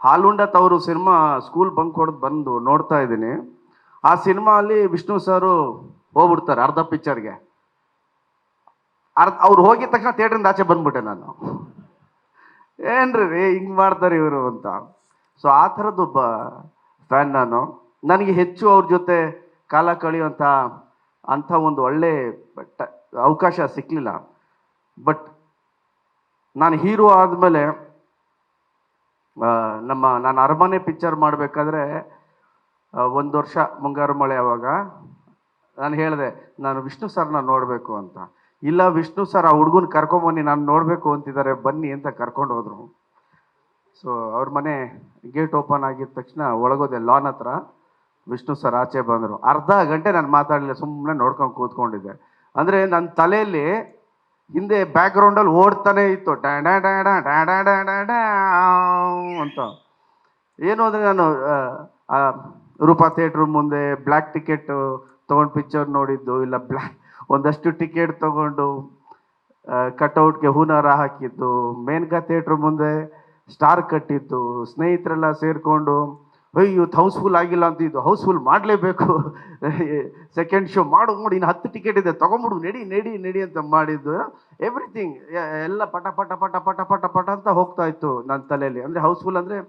ಹಾಲುಂಡ ತವರು cinema school bunk ಹೊಡೆದು ಬಂದು ನೋಡ್ತಾ ಇದ್ದೀನಿ. ಆ ಸಿನಿಮಾ ಅಲ್ಲಿ ವಿಷ್ಣು ಸರು ಹೋಗ್ಬಿಡ್ತಾರೆ ಅರ್ಧ ಪಿಕ್ಚರ್ಗೆ. ಅವ್ರು ಹೋಗಿದ ತಕ್ಷಣ ಥಿಯೇಟ್ರಿಂದ ಆಚೆ ಬಂದ್ಬಿಟ್ಟೆ ನಾನು. ಏನ್ರಿ ಹಿಂಗೆ ಮಾಡ್ತಾರೆ ಇವರು ಅಂತ. ಸೊ ಆ ಥರದ್ದೊಬ್ಬ ಫ್ಯಾನ್ ನಾನು. ನನಗೆ ಹೆಚ್ಚು ಅವ್ರ ಜೊತೆ ಕಾಲ ಕಳೆಯುವಂಥ ಒಂದು ಒಳ್ಳೆ ಅವಕಾಶ ಸಿಕ್ಕಲಿಲ್ಲ. ಬಟ್ ನಾನು ಹೀರೋ ಆದಮೇಲೆ ನಾನು ಅರಮನೆ ಪಿಕ್ಚರ್ ಮಾಡಬೇಕಾದ್ರೆ 1 ವರ್ಷ ಮುಂಗಾರು ಮಳೆ. ಅವಾಗ ನಾನು ಹೇಳಿದೆ, ನಾನು ವಿಷ್ಣು ಸರ್ನ ನೋಡಬೇಕು ಅಂತ. ಇಲ್ಲ ವಿಷ್ಣು ಸರ್ ಆ ಹುಡುಗನ ಕರ್ಕೊಂಬನ್ನಿ, ನಾನು ನೋಡಬೇಕು ಅಂತಿದ್ದಾರೆ, ಬನ್ನಿ ಅಂತ ಕರ್ಕೊಂಡು ಹೋದರು. ಸೊ ಅವ್ರ ಮನೆ ಗೇಟ್ ಓಪನ್ ಆಗಿದ ತಕ್ಷಣ ಒಳಗೋದೆ, ಲಾನ್ ಹತ್ರ. ವಿಷ್ಣು ಸರ್ ಆಚೆ ಬಂದರು. ಅರ್ಧ ಗಂಟೆ ನಾನು ಮಾತಾಡಲಿಲ್ಲ, ಸುಮ್ಮನೆ ನೋಡ್ಕೊಂಡು ಕೂತ್ಕೊಂಡಿದ್ದೆ. ಅಂದರೆ ನನ್ನ ತಲೆಯಲ್ಲಿ ಹಿಂದೆ ಬ್ಯಾಕ್ಗ್ರೌಂಡಲ್ಲಿ ಓಡ್ತಾನೆ ಇತ್ತು ಡ್ಯಾ ಡ್ಯಾ ಡ್ಯಾ ಡ್ಯಾ ಡ್ಯಾ ಡ್ಯಾ ಡ್ಯಾ ಡ್ಯಾ ಅಂತ. ಏನು ಅಂದರೆ ನಾನು ರೂಪಾ ಥಿಯೇಟ್ರ್ ಮುಂದೆ ಬ್ಲ್ಯಾಕ್ ಟಿಕೆಟ್ ತೊಗೊಂಡು ಪಿಕ್ಚರ್ ನೋಡಿದ್ದು, ಇಲ್ಲ ಒಂದಷ್ಟು ಟಿಕೆಟ್ ತೊಗೊಂಡು ಕಟ್ಔಟ್ಗೆ ಹೂನಾರ ಹಾಕಿದ್ದು, ಮೇನ್ಕಾ ಥಿಯೇಟ್ರ್ ಮುಂದೆ ಸ್ಟಾರ್ ಕಟ್ಟಿದ್ದು, ಸ್ನೇಹಿತರೆಲ್ಲ ಸೇರಿಕೊಂಡು ಇವತ್ತು ಹೌಸ್ಫುಲ್ ಆಗಿಲ್ಲ ಅಂತ, ಇದು ಹೌಸ್ಫುಲ್ ಮಾಡಲೇಬೇಕು, ಸೆಕೆಂಡ್ ಶೋ ಮಾಡು ಇನ್ನು 10 ಟಿಕೆಟ್ ಇದೆ ತೊಗೊಂಬಿಡು, ನಡಿ ಅಂತ ಮಾಡಿದ್ದು. ಎವ್ರಿಥಿಂಗ್ ಎಲ್ಲ ಪಟ ಪಟ ಪಟ ಪಟ ಪಟ ಪಟ ಅಂತ ಹೋಗ್ತಾ ಇತ್ತು ನನ್ನ ತಲೆಯಲ್ಲಿ. ಅಂದರೆ ಹೌಸ್ಫುಲ್ ಅಂದರೆ